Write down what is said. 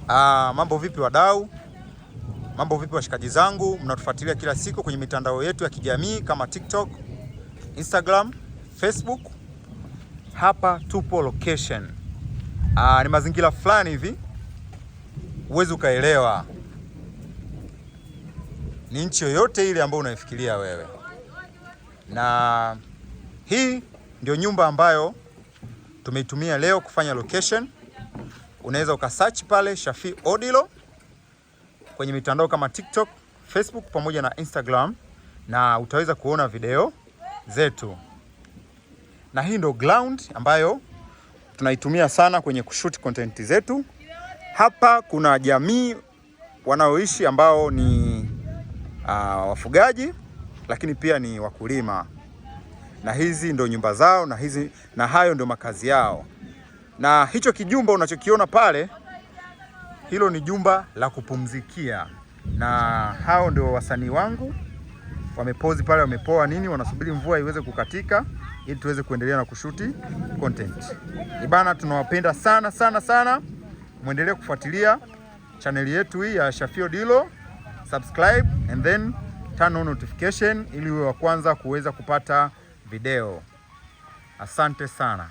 Mambo vipi wadau? Mambo vipi washikaji zangu? Mnatufuatilia kila siku kwenye mitandao yetu ya kijamii kama TikTok, Instagram, Facebook. Hapa tupo location. Ni mazingira fulani hivi uwezi ukaelewa ni nchi yoyote ile ambayo unaifikiria wewe. Na hii ndio nyumba ambayo tumeitumia leo kufanya location. Unaweza ukasearch pale Shafii Odilo kwenye mitandao kama TikTok, Facebook pamoja na Instagram, na utaweza kuona video zetu. Na hii ndio ground ambayo tunaitumia sana kwenye kushoot content zetu. Hapa kuna jamii wanaoishi ambao ni wafugaji lakini pia ni wakulima. Na hizi ndio nyumba zao na hayo ndio makazi yao. Na hicho kijumba unachokiona pale, hilo ni jumba la kupumzikia. Na hao ndio wasanii wangu. Wamepozi pale, wamepoa nini, wanasubiri mvua iweze kukatika ili tuweze kuendelea na kushuti content. Ibana, tunawapenda sana sana sana. Muendelee kufuatilia channel yetu hii ya Shafii Odilo. Subscribe and then turn on notification ili uwe wa kwanza kuweza kupata video. Asante sana.